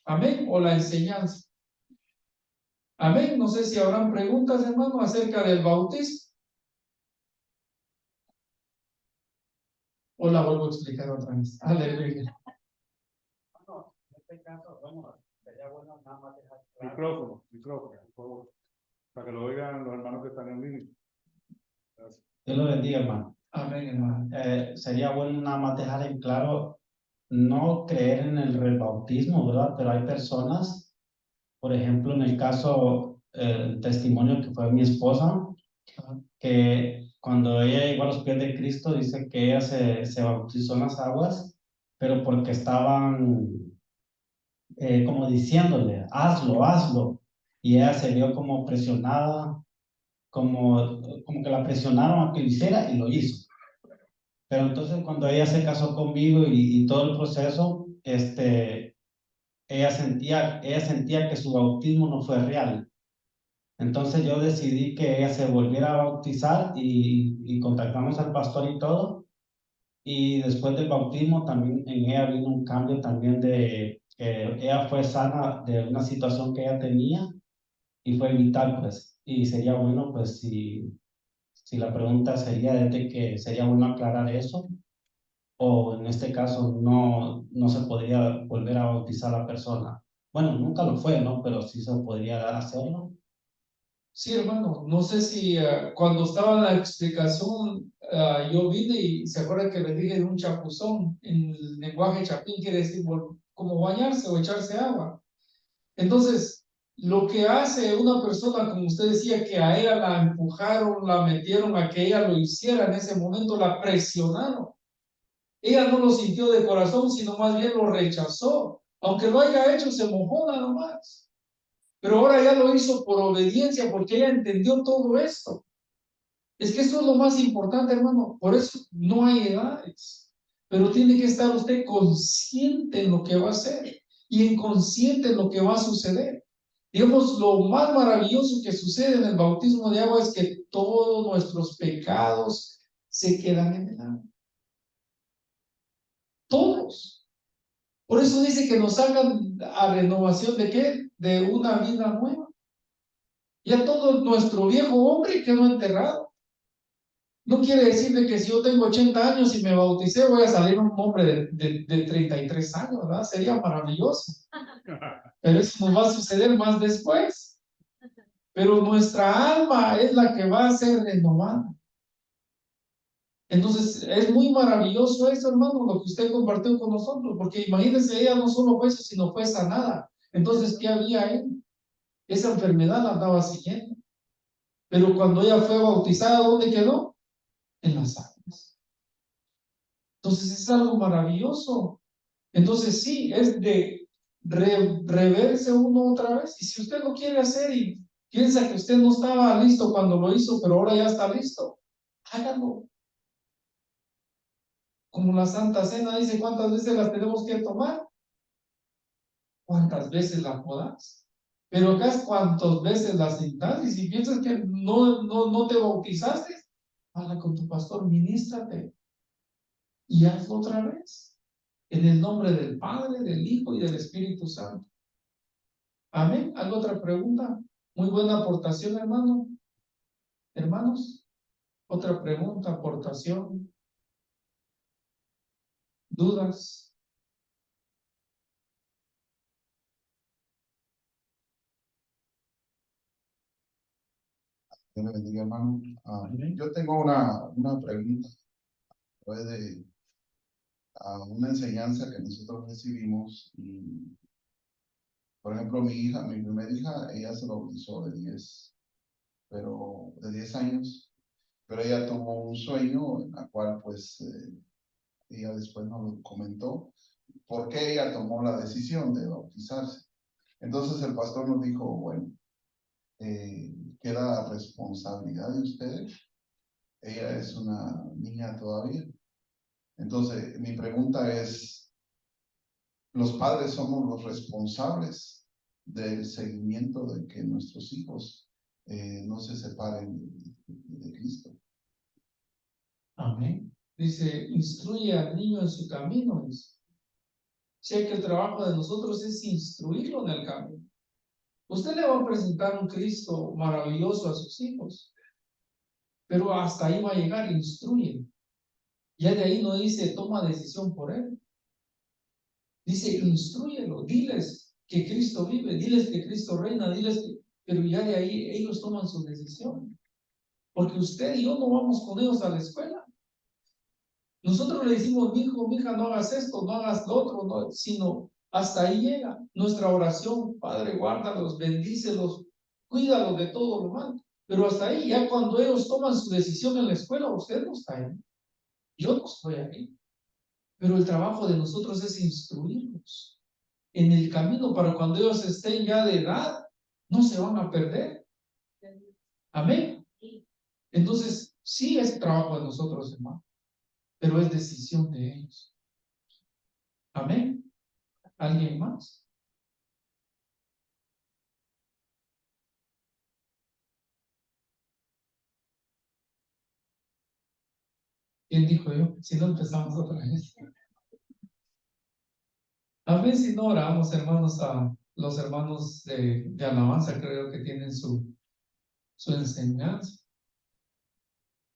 Amén. O la enseñanza. Amén. No sé si habrán preguntas, hermano, acerca del bautismo. O la vuelvo a explicar otra vez. Aleluya. No, en este caso, bueno, sería bueno nada más dejar claro. Micrófono, por favor, para que lo oigan los hermanos que están en línea. Gracias. Dios lo bendiga, hermano. Amén, hermano. Sería bueno nada más dejar en claro no creer en el rebautismo, ¿verdad? Pero hay personas, por ejemplo, en el caso, el testimonio que fue mi esposa, que cuando ella llegó a los pies de Cristo, dice que ella se bautizó en las aguas, pero porque estaban como diciéndole, hazlo, hazlo. Y ella se vio como presionada, como que la presionaron a que lo hiciera y lo hizo. Pero entonces cuando ella se casó conmigo y todo el proceso, ella sentía que su bautismo no fue real. Entonces yo decidí que ella se volviera a bautizar y contactamos al pastor y todo. Y después del bautismo también en ella vino un cambio también de que ella fue sana de una situación que ella tenía y fue vital, pues. Y sería bueno, pues, si la pregunta sería de que sería bueno aclarar eso, o en este caso no se podría volver a bautizar a la persona. Bueno, nunca lo fue, ¿no? Pero sí se podría hacerlo. Sí, hermano, no sé si cuando estaba en la explicación, yo vine y se acuerda que le dije de un chapuzón, en el lenguaje chapín quiere decir como bañarse o echarse agua. Entonces, lo que hace una persona, como usted decía, que a ella la empujaron, la metieron a que ella lo hiciera en ese momento, la presionaron. Ella no lo sintió de corazón, sino más bien lo rechazó. Aunque lo haya hecho, se mojó nada más. Pero ahora ya lo hizo por obediencia, porque ella entendió todo esto. Es que eso es lo más importante, hermano. Por eso no hay edades. Pero tiene que estar usted consciente en lo que va a hacer y inconsciente en lo que va a suceder. Digamos, lo más maravilloso que sucede en el bautismo de agua es que todos nuestros pecados se quedan en el agua. Todos. Por eso dice que nos sacan a renovación de qué? De una vida nueva. Ya todo nuestro viejo hombre quedó enterrado. No quiere decir de que si yo tengo 80 años y me bauticé, voy a salir un hombre de 33 años, ¿verdad? Sería maravilloso. Pero eso nos va a suceder más después. Pero nuestra alma es la que va a ser renovada. Entonces, es muy maravilloso eso, hermano, lo que usted compartió con nosotros, porque imagínense, ella no solo fue eso, sino fue sanada. Entonces, ¿qué había ahí? Esa enfermedad la andaba siguiendo. Pero cuando ella fue bautizada, ¿dónde quedó? En las aguas. Entonces, es algo maravilloso. Entonces, sí, es de reverse uno otra vez. Y si usted lo quiere hacer y piensa que usted no estaba listo cuando lo hizo, pero ahora ya está listo, hágalo. Como la Santa Cena dice, ¿cuántas veces las tenemos que tomar? ¿Cuántas veces la podas? Pero acá es cuántas veces las sentás. Y si piensas que no te bautizaste, habla con tu pastor, ministrate y hazlo otra vez. En el nombre del Padre, del Hijo y del Espíritu Santo. Amén. ¿Alguna otra pregunta? Muy buena aportación, hermano. Hermanos, otra pregunta, aportación, dudas. Dios le bendiga, hermano. Yo tengo una pregunta. Fue de una enseñanza que nosotros recibimos. Y, por ejemplo, mi primera hija, ella se bautizó de 10 años, pero ella tuvo un sueño en la cual, pues, ella después nos lo comentó, por qué ella tomó la decisión de bautizarse. Entonces el pastor nos dijo, bueno, queda responsabilidad de ustedes. Ella es una niña todavía. Entonces, mi pregunta es, ¿los padres somos los responsables del seguimiento de que nuestros hijos no se separen de Cristo? Amén. Dice, instruye al niño en su camino. Sé que el trabajo de nosotros es instruirlo en el camino. Usted le va a presentar un Cristo maravilloso a sus hijos, pero hasta ahí va a llegar, instruye. Ya de ahí no dice, toma decisión por él. Dice, instrúyelo, diles que Cristo vive, diles que Cristo reina, pero ya de ahí ellos toman su decisión. Porque usted y yo no vamos con ellos a la escuela. Nosotros le decimos, mi hijo, mi hija, no hagas esto, no hagas lo otro, no, sino hasta ahí llega nuestra oración. Padre, guárdalos, bendícelos, cuídalos de todo lo malo. Pero hasta ahí, ya cuando ellos toman su decisión en la escuela, usted no está ahí. Yo no estoy ahí. Pero el trabajo de nosotros es instruirlos en el camino para cuando ellos estén ya de edad, no se van a perder. Amén. Entonces, sí es trabajo de nosotros, hermano, pero es decisión de ellos. Amén. ¿Alguien más? ¿Quién dijo yo? Si no empezamos otra vez. Amén, si no oramos, hermanos, a los hermanos de alabanza, creo que tienen su enseñanza.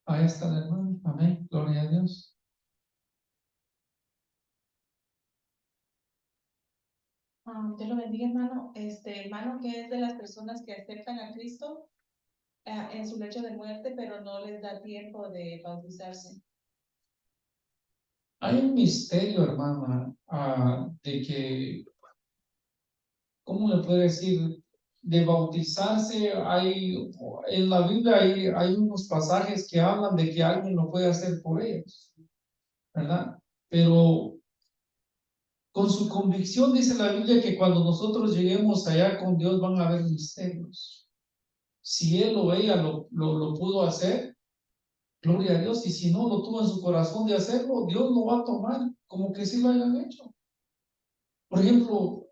Ahí está el hermano. Amén. Gloria a Dios. Dios lo bendiga, hermano. Hermano, que es de las personas que aceptan a Cristo en su lecho de muerte, pero no les da tiempo de bautizarse. Hay un misterio, hermana, de que, ¿cómo le puede decir? De bautizarse, en la Biblia hay unos pasajes que hablan de que alguien lo puede hacer por ellos, ¿verdad? Pero con su convicción dice la Biblia que cuando nosotros lleguemos allá con Dios van a haber misterios. Si él o ella lo pudo hacer, gloria a Dios, y si no lo tuvo en su corazón de hacerlo, Dios lo va a tomar como que sí lo hayan hecho. Por ejemplo,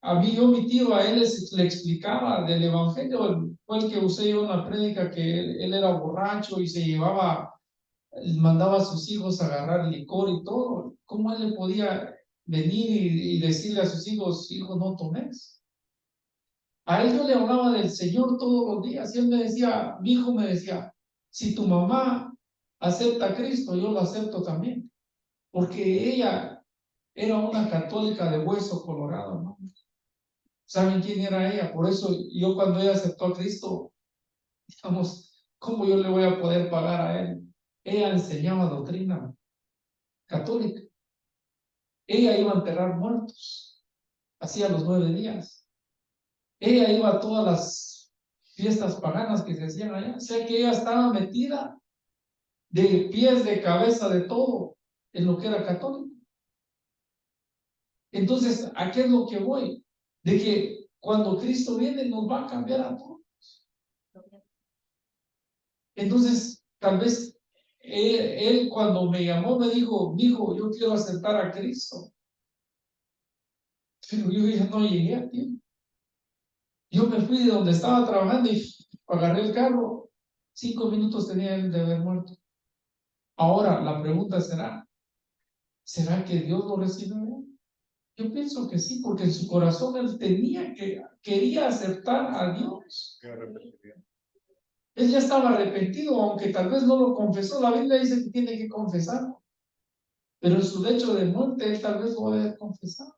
mi tío, a él le explicaba del evangelio, fue el que usé yo en la prédica, que él era borracho y se mandaba a sus hijos a agarrar licor y todo. ¿Cómo él le podía venir y decirle a sus hijos, hijo, no tomes? A él yo le hablaba del Señor todos los días y él me decía, mi hijo me decía, si tu mamá acepta a Cristo, yo lo acepto también, porque ella era una católica de hueso colorado, ¿no? ¿Saben quién era ella? Por eso yo cuando ella aceptó a Cristo, digamos, ¿cómo yo le voy a poder pagar a él? Ella enseñaba doctrina católica. Ella iba a enterrar muertos, hacía los 9 días. Ella iba a todas las fiestas paganas que se hacían allá. O sea que ella estaba metida de pies, de cabeza, de todo en lo que era católico. Entonces, ¿a qué es lo que voy? De que cuando Cristo viene nos va a cambiar a todos. Entonces, tal vez él cuando me llamó me dijo, mijo, yo quiero aceptar a Cristo. Pero yo ya no llegué a tiempo. Yo me fui de donde estaba trabajando y agarré el carro. 5 minutos tenía él de haber muerto. Ahora, la pregunta ¿será que Dios lo recibe? Yo pienso que sí, porque en su corazón él quería aceptar a Dios. Él ya estaba arrepentido, aunque tal vez no lo confesó. La Biblia dice que tiene que confesarlo. Pero en su lecho de muerte él tal vez lo va a haber confesado.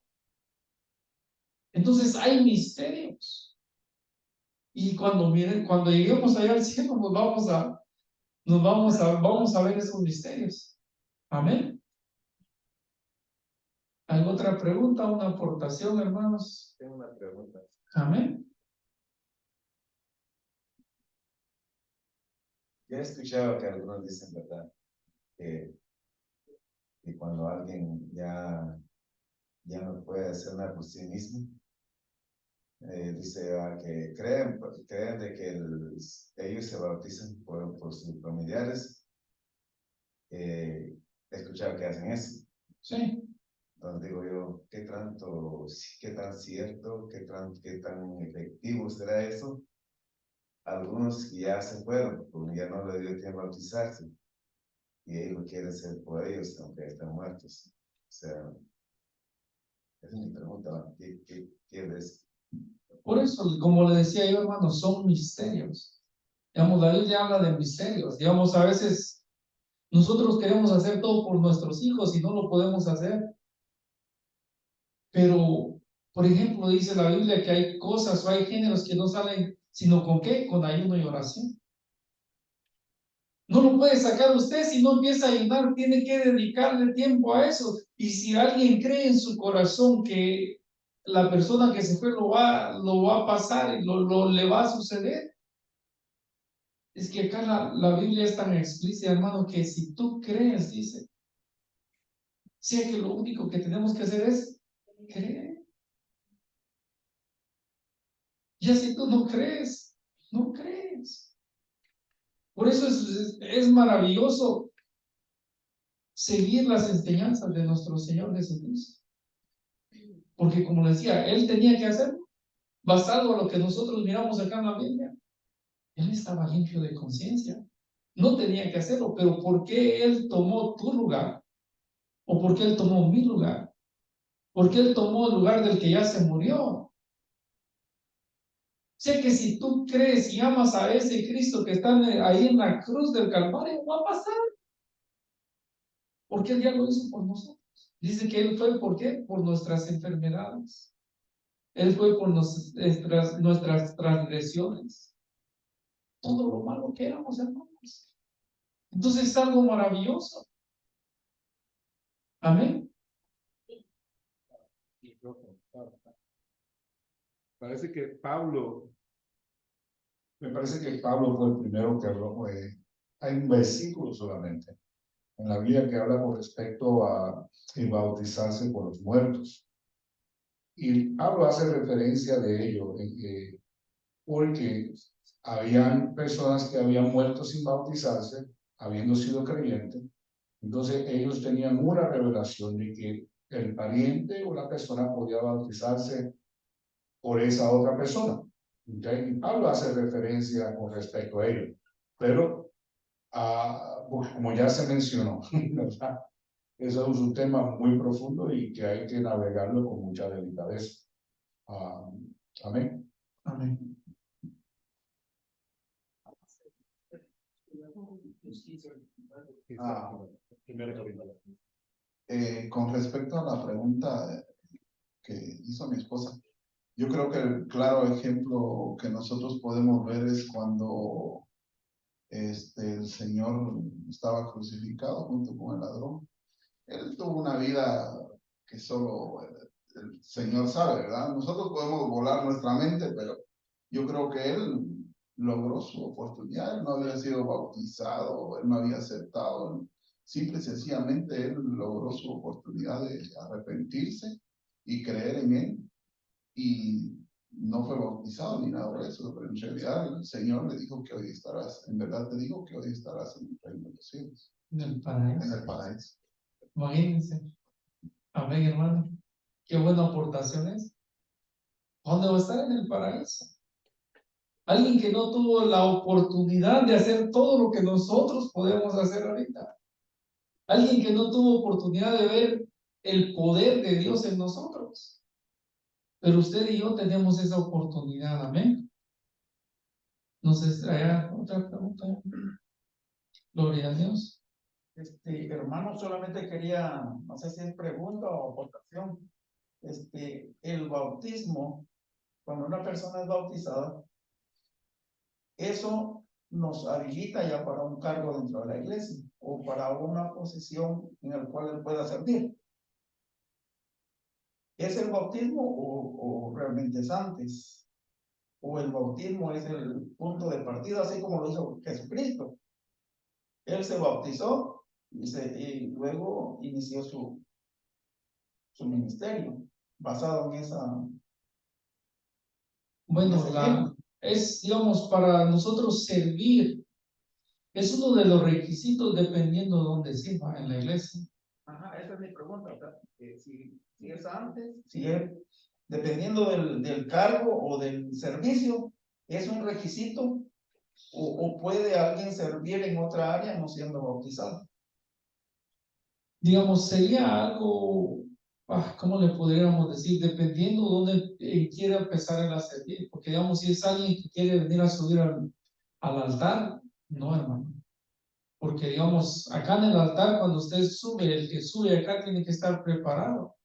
Entonces hay misterios. Y cuando lleguemos allá al cielo, vamos a ver esos misterios. Amén. ¿Alguna otra pregunta, una aportación, hermanos? Tengo una pregunta. Amén. Yo he escuchado que algunos dicen, ¿verdad? Que cuando alguien ya no puede hacer nada por sí mismo, dice que creen de que ellos se bautizan por sus familiares. He escuchado que hacen eso. Sí. Entonces digo yo, qué tan cierto, qué tan efectivo será eso? Algunos ya se fueron, porque ya no le dio tiempo a bautizarse, y ellos lo quieren hacer por ellos, aunque están muertos. O sea, esa es mi pregunta, ¿qué ves? Por eso, como le decía yo, hermano, son misterios. Digamos, la Biblia habla de misterios. Digamos, a veces nosotros queremos hacer todo por nuestros hijos y no lo podemos hacer. Pero, por ejemplo, dice la Biblia que hay cosas o hay géneros que no salen, sino con qué? Con ayuno y oración. No lo puede sacar usted si no empieza a ayudar, tiene que dedicarle tiempo a eso. Y si alguien cree en su corazón que la persona que se fue lo va a pasar y le va a suceder. Es que acá la Biblia es tan explícita, hermano, que si tú crees, dice, sea que lo único que tenemos que hacer es creer. Ya si tú no crees, no crees. Por eso es maravilloso seguir las enseñanzas de nuestro Señor Jesucristo. Porque como decía, Él tenía que hacerlo, basado a lo que nosotros miramos acá en la Biblia. Él estaba limpio de conciencia. No tenía que hacerlo, pero ¿por qué Él tomó tu lugar? ¿O por qué Él tomó mi lugar? ¿Por qué Él tomó el lugar del que ya se murió? Sé que si tú crees y amas a ese Cristo que está ahí en la cruz del Calvario, va a pasar. Porque Él ya lo hizo por nosotros. Dice que Él fue, ¿por qué? Por nuestras enfermedades. Él fue por nuestras transgresiones. Todo lo malo que éramos, hermanos. Entonces es algo maravilloso. Amén. Parece que Pablo, Me parece que Pablo fue el primero que habló. Hay un versículo solamente en la Biblia que habla con respecto a bautizarse por los muertos. Y Pablo hace referencia de ello, porque habían personas que habían muerto sin bautizarse, habiendo sido creyentes. Entonces ellos tenían una revelación de que el pariente o la persona podía bautizarse por esa otra persona. ¿Okay? Y Pablo hace referencia con respecto a ello. Pero, como ya se mencionó, ¿verdad? Eso es un tema muy profundo y que hay que navegarlo con mucha delicadeza. Amén. Amén. Con respecto a la pregunta que hizo mi esposa, yo creo que el claro ejemplo que nosotros podemos ver es cuando el Señor estaba crucificado junto con el ladrón. Él tuvo una vida que solo el Señor sabe, ¿verdad? Nosotros podemos volar nuestra mente, pero yo creo que él logró su oportunidad. Él no había sido bautizado, él no había aceptado. Simple y sencillamente él logró su oportunidad de arrepentirse y creer en él. Y no fue bautizado ni nada de eso, pero en realidad el Señor le dijo que hoy estarás, en verdad te digo que hoy estarás en el reino de los cielos. En el paraíso. En el paraíso. Imagínense. Amén, hermano. Qué buena aportación es. ¿Dónde va a estar? En el paraíso. Alguien que no tuvo la oportunidad de hacer todo lo que nosotros podemos hacer ahorita. Alguien que no tuvo oportunidad de ver el poder de Dios en nosotros. Pero usted y yo tenemos esa oportunidad. Amén. No sé si hay otra pregunta. Gloria a Dios. Hermano, solamente quería, no sé si es pregunta o aportación. El bautismo, cuando una persona es bautizada, eso nos habilita ya para un cargo dentro de la iglesia o para una posición en la cual él pueda servir. ¿Es el bautismo o realmente es antes? ¿O el bautismo es el punto de partida, así como lo hizo Jesucristo? Él se bautizó y luego inició su ministerio basado en esa. Bueno, digamos, para nosotros servir, es uno de los requisitos dependiendo de dónde sirva en la iglesia. Ajá, esa es mi pregunta, ¿verdad? Si es antes, si es dependiendo del cargo o del servicio, ¿es un requisito o puede alguien servir en otra área no siendo bautizado? Digamos, sería algo, ¿cómo le podríamos decir? Dependiendo de dónde quiera empezar a servir. Porque, digamos, si es alguien que quiere venir a subir al altar, no, hermano. Porque, digamos, acá en el altar, cuando usted sube, el que sube acá tiene que estar preparado.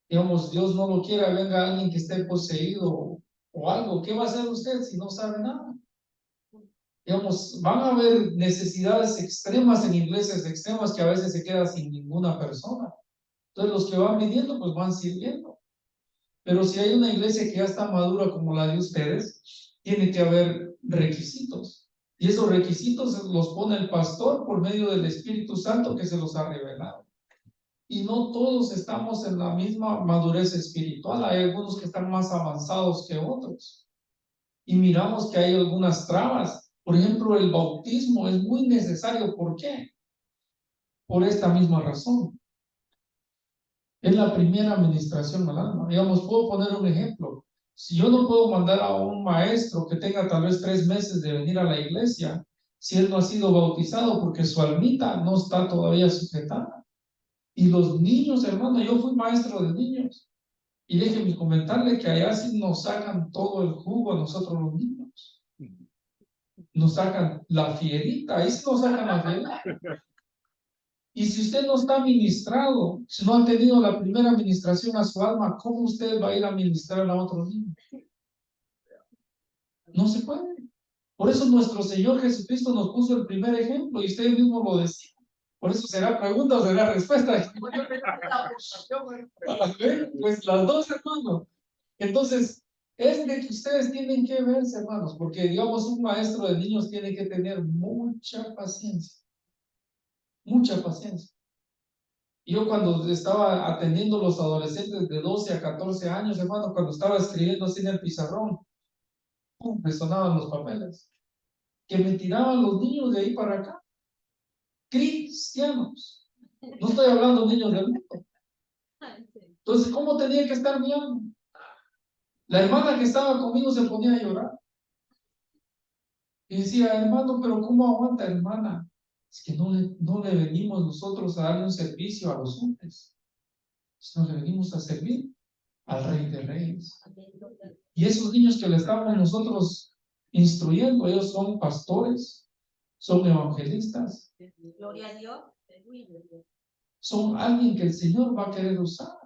Digamos, Dios no lo quiera, venga alguien que esté poseído o algo. ¿Qué va a hacer usted si no sabe nada? Digamos, van a haber necesidades extremas en iglesias extremas que a veces se queda sin ninguna persona. Entonces los que van viniendo, pues van sirviendo. Pero si hay una iglesia que ya está madura como la de ustedes, tiene que haber requisitos. Y esos requisitos los pone el pastor por medio del Espíritu Santo que se los ha revelado. Y no todos estamos en la misma madurez espiritual. Hay algunos que están más avanzados que otros. Y miramos que hay algunas trabas. Por ejemplo, el bautismo es muy necesario. ¿Por qué? Por esta misma razón. Es la primera administración al alma. Digamos, puedo poner un ejemplo. Si yo no puedo mandar a un maestro que tenga tal vez 3 meses de venir a la iglesia, si él no ha sido bautizado porque su almita no está todavía sujetada. Y los niños, hermano, yo fui maestro de niños. Y déjenme comentarle que allá sí nos sacan todo el jugo a nosotros los niños. Nos sacan la fierita, ahí sí nos sacan la fierita. Y si usted no está ministrado, si no ha tenido la primera administración a su alma, ¿cómo usted va a ir a ministrar a otros niños? No se puede. Por eso nuestro Señor Jesucristo nos puso el primer ejemplo y usted mismo lo decía. Por eso será pregunta o será respuesta. Pues las dos, hermanos. Entonces, es de que ustedes tienen que verse, hermanos, porque digamos un maestro de niños tiene que tener mucha paciencia. Mucha paciencia. Yo cuando estaba atendiendo a los adolescentes de 12 a 14 años, hermano, cuando estaba escribiendo así en el pizarrón, ¡pum!, me sonaban los papeles. Que me tiraban los niños de ahí para acá. Cristianos. No estoy hablando de niños del mundo. Entonces, ¿cómo tenía que estar mi alma? La hermana que estaba conmigo se ponía a llorar. Y decía, hermano, pero ¿cómo aguanta, hermana? Es que no le venimos nosotros a darle un servicio a los hombres, sino le venimos a servir al Rey de Reyes. Y esos niños que le estamos nosotros instruyendo, ellos son pastores, son evangelistas, Gloria a Dios. son alguien que el Señor va a querer usar.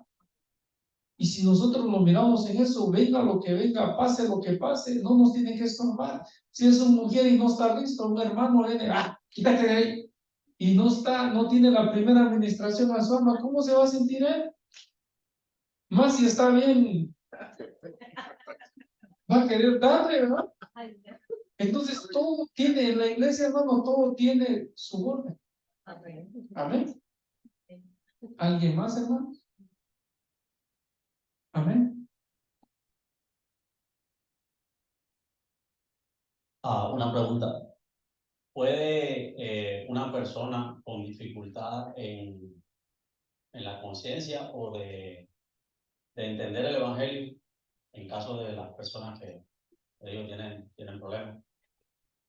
Y si nosotros lo miramos en eso, venga lo que venga, pase lo que pase, no nos tiene que estorbar. Si es una mujer y no está listo, un hermano viene, quítate de ahí, y no tiene la primera administración a su alma, ¿cómo se va a sentir él? Más si está bien, va a querer darle, ¿verdad? Entonces todo tiene, en la iglesia, hermano, todo tiene su orden. Amén. ¿Alguien más, hermano? Amén. Una pregunta. ¿Puede una persona con dificultad en la conciencia o de entender el evangelio, en caso de las personas que ellos tienen problemas,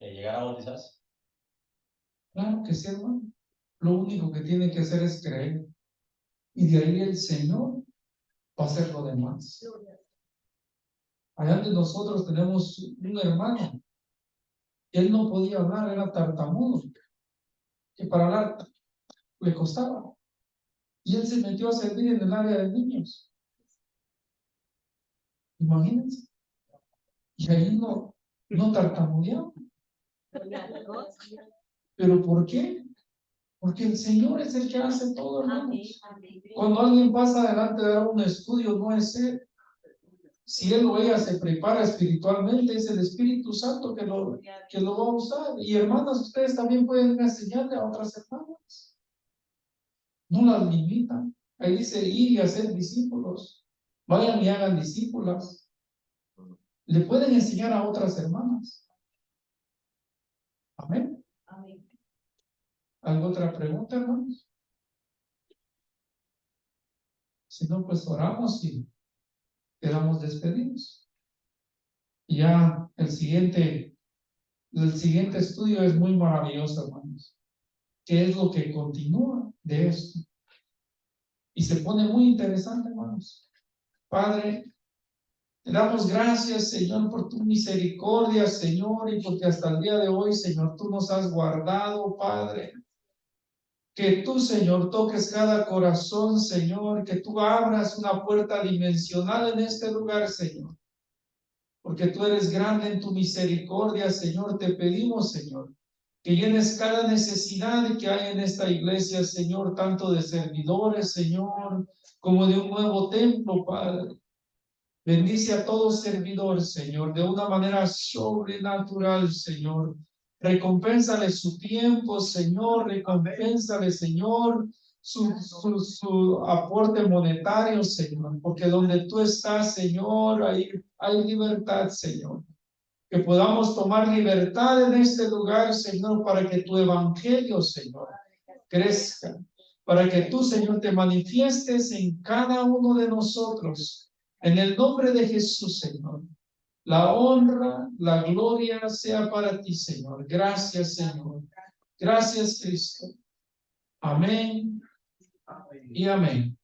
llegar a bautizarse? Claro que sí, hermano. Lo único que tiene que hacer es creer. Y de ahí el Señor va a hacer lo demás. Allá de nosotros tenemos un hermano. Él no podía hablar, era tartamudo. Que para hablar le costaba. Y él se metió a servir en el área de niños. Imagínense. Y ahí no tartamudeaba. ¿Pero por qué? Porque el Señor es el que hace todo, hermanos. Cuando alguien pasa adelante de dar un estudio, no es él. Si él o ella se prepara espiritualmente, es el Espíritu Santo que lo va a usar. Y hermanas, ustedes también pueden enseñarle a otras hermanas. No las limitan. Ahí dice ir y hacer discípulos. Vayan y hagan discípulas. Le pueden enseñar a otras hermanas. Amén. Amén. ¿Alguna otra pregunta, hermanos? Si no, pues oramos y quedamos despedidos. Y ya el siguiente estudio es muy maravilloso, hermanos. ¿Qué es lo que continúa de esto? Y se pone muy interesante, hermanos. Padre, te damos gracias, Señor, por tu misericordia, Señor, y porque hasta el día de hoy, Señor, tú nos has guardado, Padre. Que tú, Señor, toques cada corazón, Señor, que tú abras una puerta dimensional en este lugar, Señor. porque tú eres grande en tu misericordia, Señor. Te pedimos, Señor, que llenes cada necesidad que hay en esta iglesia, Señor, tanto de servidores, Señor, como de un nuevo templo, Padre. Bendice a todo servidor, Señor, de una manera sobrenatural, Señor. Recompénsale su tiempo, Señor. Recompénsale, Señor, su aporte monetario, Señor. Porque donde tú estás, Señor, hay libertad, Señor. Que podamos tomar libertad en este lugar, Señor, para que tu evangelio, Señor, crezca. Para que tú, Señor, te manifiestes en cada uno de nosotros. En el nombre de Jesús, Señor. La honra, la gloria sea para ti, Señor. Gracias, Señor. Gracias, Cristo. Amén y amén.